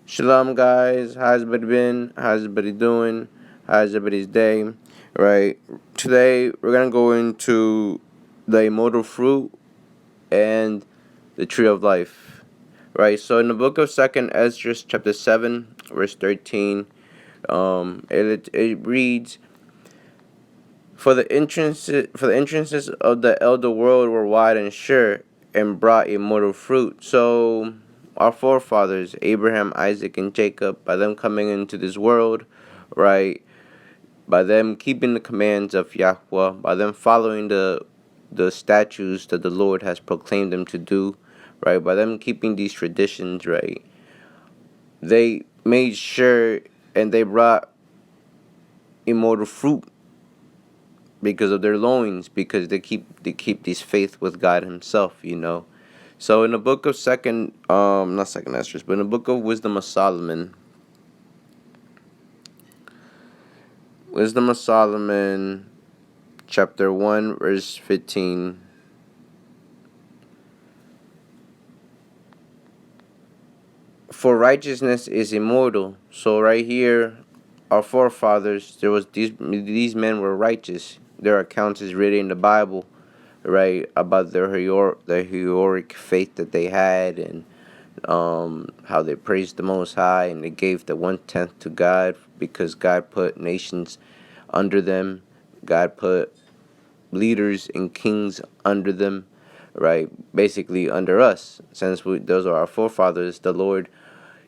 Shalom, guys. How's everybody been? How's everybody doing? How's everybody's day? Right. Today we're gonna go into the immortal fruit and the tree of life. Right. So in the book of Second Ezra, chapter 7, verse 13, it reads, "For the entrances of the elder world were wide and sure, and brought immortal fruit." So our forefathers, Abraham, Isaac, and Jacob, by them coming into this world, right, by them keeping the commands of Yahweh, by them following the statutes that the Lord has proclaimed them to do, right, by them keeping these traditions, right, they made sure and they brought immortal fruit because of their loins, because they keep this faith with God Himself. So in the book of not second Esdras, but in the book of Wisdom of Solomon, chapter 1, verse 15. For righteousness is immortal. So right here, our forefathers, these men were righteous. Their accounts is written in the Bible, right, about their heroic faith that they had, and how they praised the Most High, and they gave the 1/10 to God because God put nations under them. God put leaders and kings under them, right? Basically under us, since those are our forefathers. The Lord,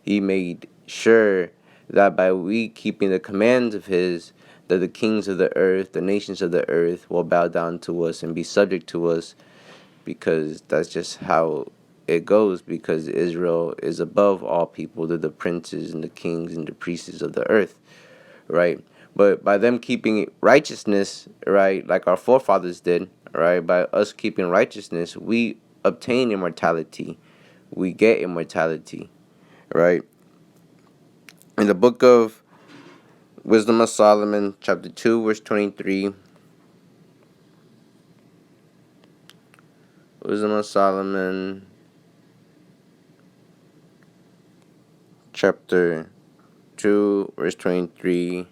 He made sure that by we keeping the commands of His, that the kings of the earth, the nations of the earth, will bow down to us and be subject to us, because that's just how it goes, because Israel is above all people. They're the princes and the kings and the priests of the earth, right? But by them keeping righteousness, right, like our forefathers did, right, by us keeping righteousness, we obtain immortality. We get immortality, right? In the book of Wisdom of Solomon, chapter 2, verse 23, Wisdom of Solomon, chapter 2, verse 23.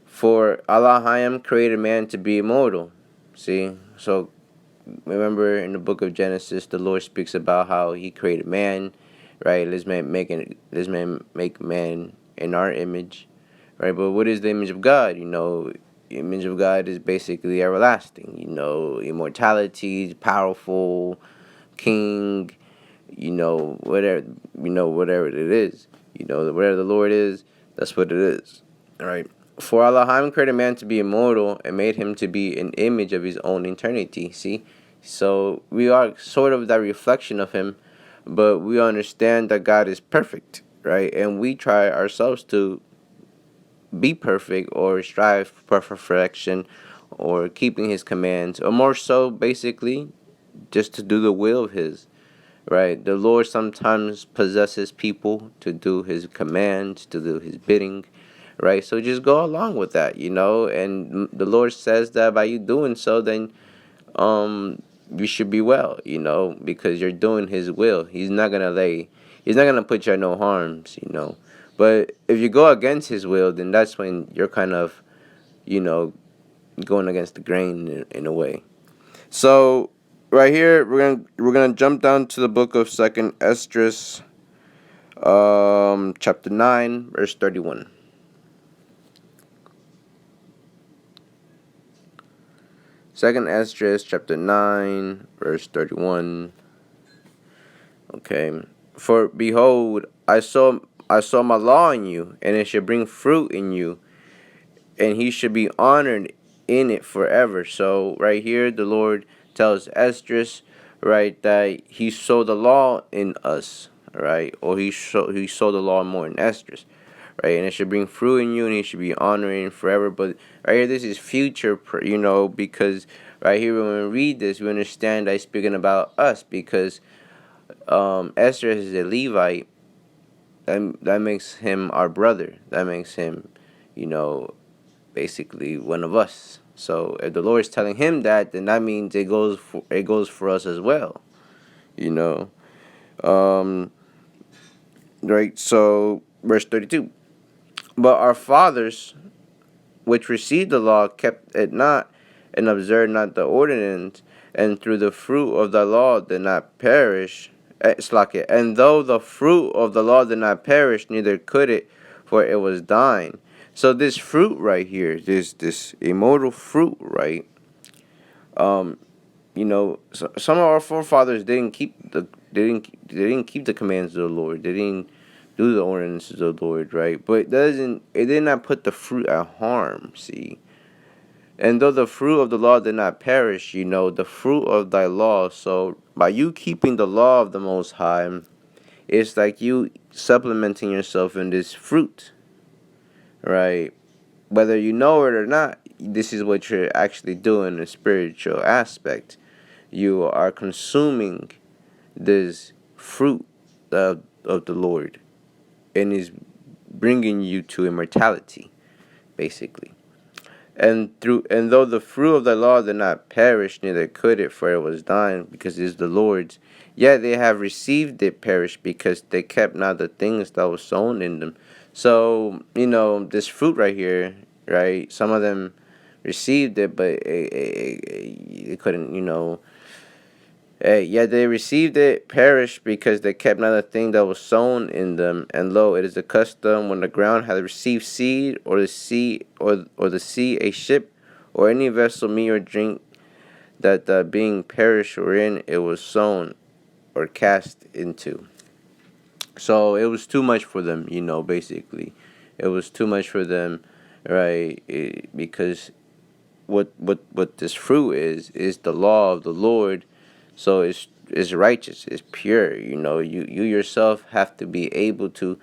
For Elohim created man to be immortal. See? So remember in the book of Genesis, the Lord speaks about how He created man, right? Let's make man in our image, right? But what is the image of God? The image of God is basically everlasting. Immortality, powerful, king. Whatever it is. Whatever the Lord is, that's what it is, right? For Elohim created man to be immortal and made him to be an image of his own eternity. See? So we are sort of that reflection of Him, but we understand that God is perfect, right? And we try ourselves to be perfect or strive for perfection or keeping His commands, or more so, basically, just to do the will of His, right? The Lord sometimes possesses people to do His commands, to do His bidding, right? So just go along with that, and the Lord says that by you doing so, then you should be well, because you're doing His will. He's not gonna put you at no harms. But if you go against His will, then that's when you're kind of, you know, going against the grain in a way. So right here, we're gonna jump down to the book of Second Esdras, chapter 9, verse 31. Second Esdras, chapter 9, verse 31. Okay. For behold, I saw my law in you, and it should bring fruit in you, and he should be honored in it forever. So right here, the Lord tells Esdras, right, that He saw the law in us, right, or He saw the law more in Esdras, right, and it should bring fruit in you, and He should be honoring forever. But right here, this is future, because right here when we read this, we understand that He's speaking about us, because Esdras is a Levite. That makes him our brother. That makes him, you know, basically one of us. So if the Lord is telling him that, then that means it goes for us as well. You know. Um, right. So verse 32. But our fathers, which received the law, kept it not, and observed not the ordinance, and through the fruit of the law did not perish. Slack it. And though the fruit of the law did not perish, neither could it, for it was dying. So this fruit right here, this immortal fruit, right? Um, some of our forefathers didn't keep the commands of the Lord. They didn't do the ordinances of the Lord, right? But it did not put the fruit at harm. See, and though the fruit of the law did not perish, the fruit of thy law. So by you keeping the law of the Most High, it's like you supplementing yourself in this fruit, right? Whether you know it or not, this is what you're actually doing in a spiritual aspect. You are consuming this fruit of the Lord, and is bringing you to immortality, basically. And though the fruit of the law did not perish, neither could it, for it was thine, because it is the Lord's. Yet they have received it perish, because they kept not the things that was sown in them. So this fruit right here, right? Some of them received it, but it couldn't, yet they received it perished, because they kept not a thing that was sown in them. And lo, it is the custom, when the ground hath received seed, or the sea a ship, or any vessel meat or drink, that being perished wherein it was sown or cast into. So it was too much for them, basically. It was too much for them, right? Because what this fruit is the law of the Lord. So it's righteous, it's pure. You yourself have to be able to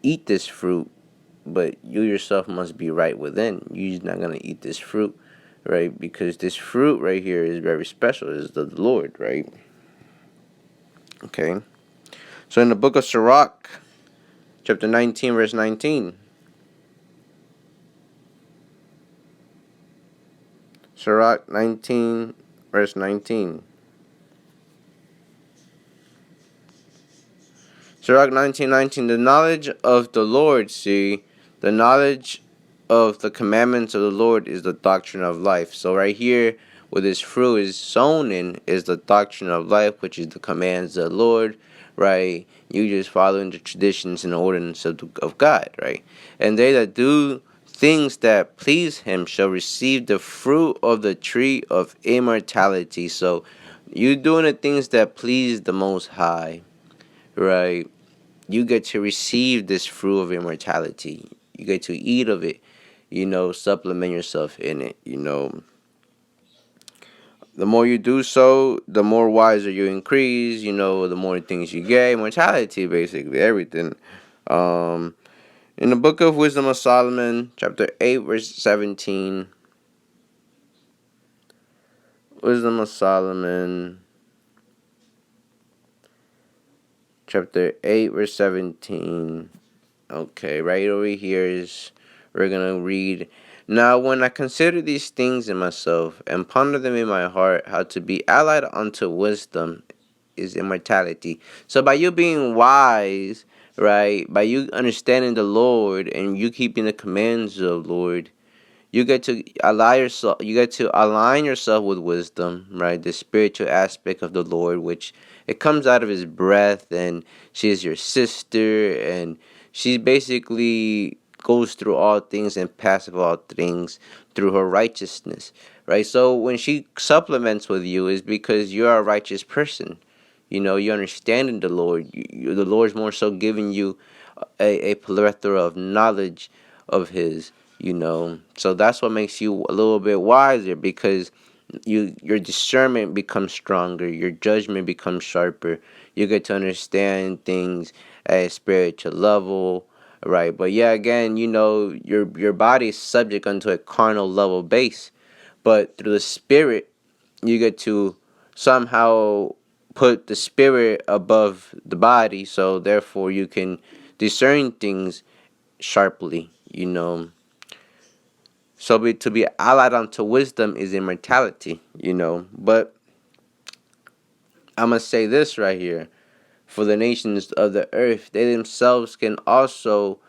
eat this fruit, but you yourself must be right within. You're just not gonna eat this fruit, right? Because this fruit right here is very special. It's the Lord, right? Okay. So in the book of Sirach, chapter 19, verse 19. Sirach 19, verse 19. Sirach 19:19. The knowledge of the Lord, see, the knowledge of the commandments of the Lord is the doctrine of life. So right here, where this fruit is sown in, is the doctrine of life, which is the commands of the Lord, right? You just following the traditions and ordinances of God, right? And they that do things that please him shall receive the fruit of the tree of immortality. So you doing the things that please the Most High, right? You get to receive this fruit of immortality. You get to eat of it, supplement yourself in it. The more you do so, the more wiser you increase, the more things you get. Immortality, basically, everything. Um, in the book of Wisdom of Solomon, chapter 8, verse 17. Wisdom of Solomon, chapter 8, verse 17. Okay, right over here is we're gonna read. Now, when I consider these things in myself and ponder them in my heart, how to be allied unto wisdom is immortality. So, by you being wise, right, by you understanding the Lord and you keeping the commands of the Lord, you get to align yourself with wisdom, right? The spiritual aspect of the Lord, which it comes out of his breath, and she is your sister, and she basically goes through all things and passes all things through her righteousness, right? So when she supplements with you is because you're a righteous person. You understanding the Lord. The Lord's more so giving you a plethora of knowledge of his, so that's what makes you a little bit wiser, because your discernment becomes stronger, your judgment becomes sharper. You get to understand things at a spiritual level, right? But yeah, again, your body is subject unto a carnal level base, but through the spirit you get to somehow put the spirit above the body, so therefore you can discern things sharply. So to be allied unto wisdom is immortality. But I'm gonna say this right here. for the nations of the earth, they themselves can also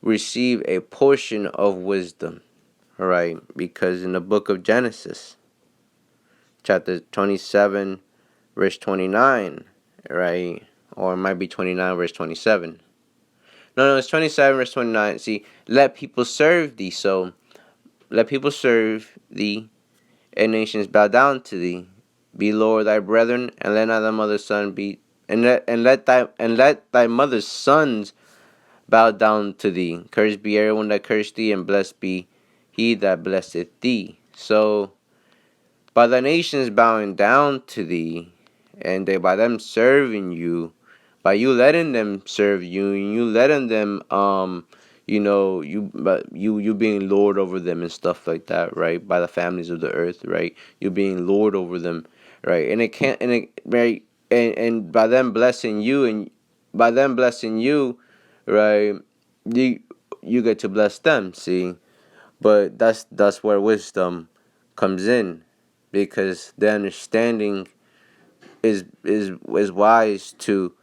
receive a portion of wisdom. Right? Because in the book of Genesis, chapter 27, verse 29, right? Or it might be 29, verse 27. No, it's 27, verse 29. See, let people serve thee. So, let people serve thee, and nations bow down to thee. Be Lord thy brethren, and let not thy mother's son be, and let thy mother's sons bow down to thee. Cursed be everyone that cursed thee, and blessed be he that blesseth thee. So, by the nations bowing down to thee, and by them serving you, by you letting them serve you, and you letting them you being lord over them and stuff like that, right? By the families of the earth, right? You being lord over them, right? And it can't, and it, right, and by them blessing you, and by them blessing you, right? You you get to bless them. See, but that's where wisdom comes in, because the understanding is wise to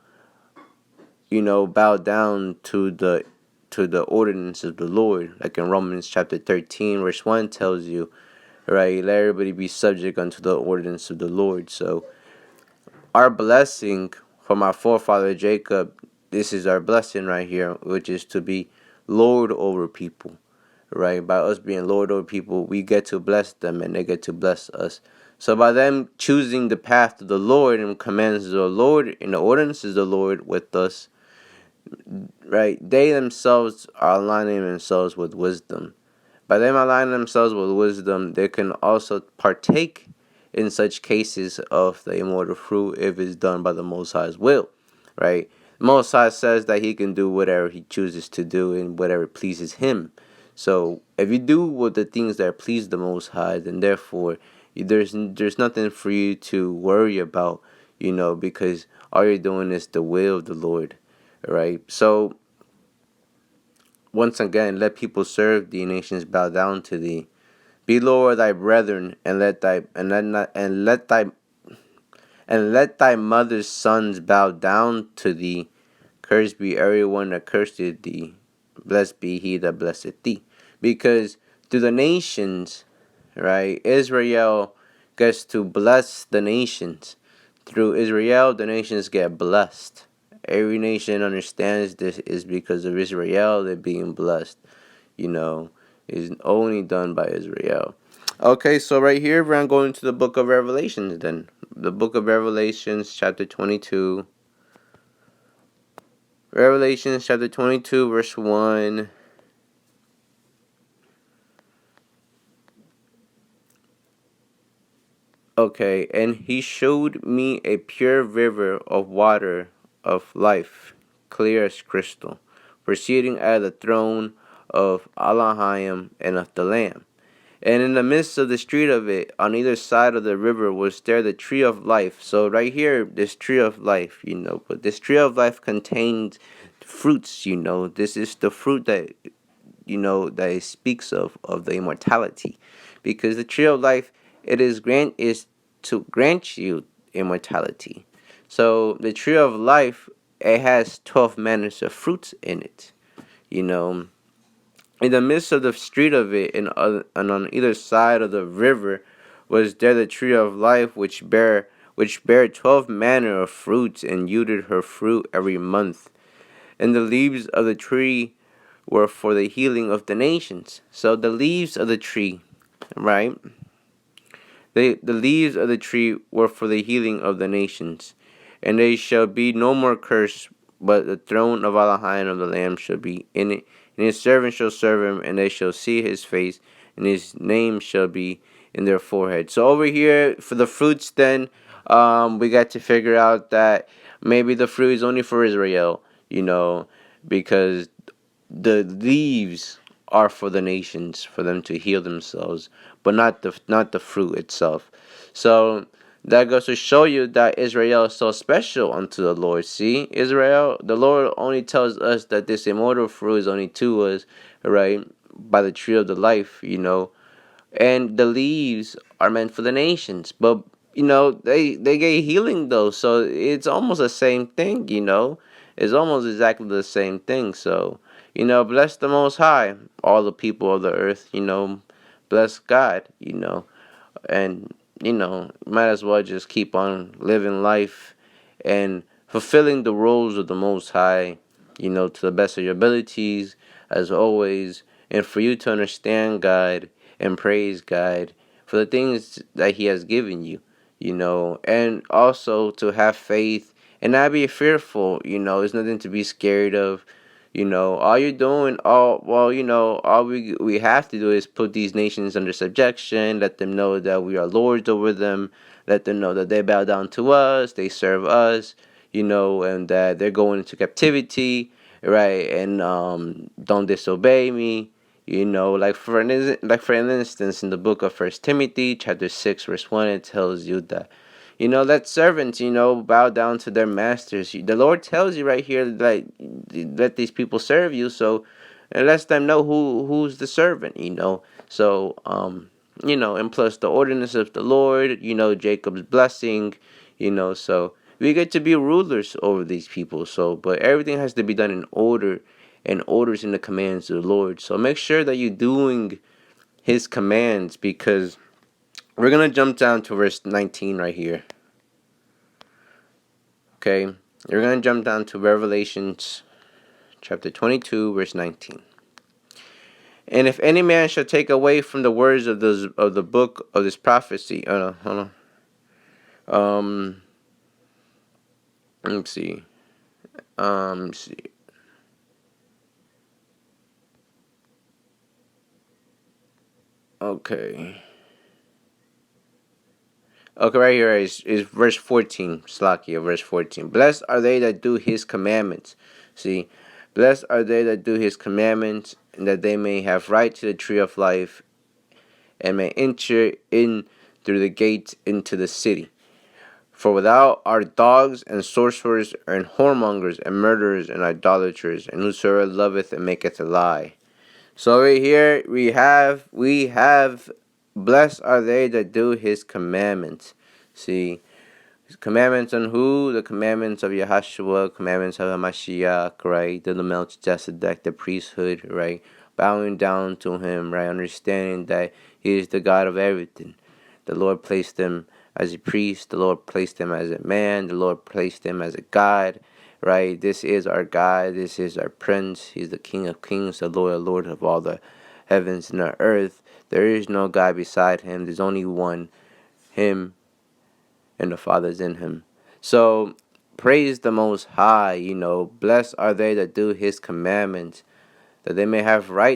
bow down to the ordinance of the Lord, like in Romans chapter 13 verse 1 tells you, right? Let everybody be subject unto the ordinance of the Lord. So our blessing from our forefather Jacob, this is our blessing right here, which is to be Lord over people, right? By us being Lord over people, we get to bless them and they get to bless us. So by them choosing the path of the Lord and commands of the Lord and the ordinances of the Lord with us, right? They themselves are aligning themselves with wisdom. By them aligning themselves with wisdom, they can also partake in such cases of the immortal fruit if it's done by the Most High's will, right? The Most High says that He can do whatever He chooses to do and whatever pleases Him. So if you do what the things that please the Most High, then therefore there's nothing for you to worry about, because all you're doing is the will of the Lord, right? So once again, let people serve thee, nations bow down to thee. Be Lord thy brethren, and let thy mother's sons bow down to thee. Cursed be everyone that curseth thee. Blessed be he that blesseth thee. Because to the nations, right, Israel gets to bless the nations. Through Israel, the nations get blessed. Every nation understands this is because of Israel, they're being blessed. Is only done by Israel. Okay, so right here, we're going to the book of Revelations then. The book of Revelations, chapter 22. Revelations, chapter 22, verse 1. Okay, and he showed me a pure river of water of life, clear as crystal, proceeding out of the throne of Elohim and of the Lamb. And in the midst of the street of it, on either side of the river, was there the tree of life. So right here, this tree of life, but this tree of life contains fruits, This is the fruit that, that it speaks of the immortality. Because the tree of life, is to grant you immortality. So the tree of life, it has 12 manners of fruits in it, you know in the midst of the street of it, and on either side of the river, was there the tree of life, which bare 12 manner of fruits, and yielded her fruit every month. And the leaves of the tree were for the healing of the nations. So the leaves of the tree, right? The leaves of the tree were for the healing of the nations. And they shall be no more cursed, but the throne of Elohim of the Lamb shall be in it. And his servants shall serve him, and they shall see his face, and his name shall be in their forehead. So over here, for the fruits then, we got to figure out that maybe the fruit is only for Israel, because the leaves are for the nations, for them to heal themselves, but not the fruit itself. So that goes to show you that Israel is so special unto the Lord. See, Israel, the Lord only tells us that this immortal fruit is only to us, right? By the tree of the life, and the leaves are meant for the nations. But they get healing though, so it's almost the same thing. It's almost exactly the same thing. So bless the Most High, all the people of the earth. Bless God. And might as well just keep on living life and fulfilling the roles of the Most High, to the best of your abilities, as always, and for you to understand God and praise God for the things that He has given you, and also to have faith and not be fearful. There's nothing to be scared of. All you're doing, all we have to do is put these nations under subjection, let them know that we are lords over them, let them know that they bow down to us, they serve us, and that they're going into captivity, right? And don't disobey me. Like for an instance, in the book of First Timothy, chapter 6, verse 1, it tells you that let servants, bow down to their masters. The Lord tells you right here, like, let these people serve you. So, it lets them know who's the servant. So, and plus the ordinance of the Lord. Jacob's blessing. So we get to be rulers over these people. So, but everything has to be done in order, and orders in the commands of the Lord. So make sure that you're doing His commands, because we're gonna jump down to verse 19 right here. Okay, we're going to jump down to Revelations chapter 22, verse 19. And if any man shall take away from the words of the book of this prophecy, hold on. Let's see. Let's see. Okay. Okay, right here is verse 14. Slakia, verse 14. Blessed are they that do His commandments. See, blessed are they that do His commandments, and that they may have right to the tree of life, and may enter in through the gates into the city. For without are dogs and sorcerers and whoremongers and murderers and idolaters, and whosoever loveth and maketh a lie. So right here we have blessed are they that do His commandments. See, commandments on who? The commandments of Yahshua, commandments of Hamashiach, right? The Melchizedek, the priesthood, right? Bowing down to Him, right? Understanding that He is the God of everything. The Lord placed Him as a priest. The Lord placed Him as a man. The Lord placed Him as a God, right? This is our God. This is our Prince. He's the King of kings, the Lord of all the heavens and the earth. There is no God beside Him. There's only one, Him, and the Father's in Him. So praise the Most High. Blessed are they that do His commandments, that they may have right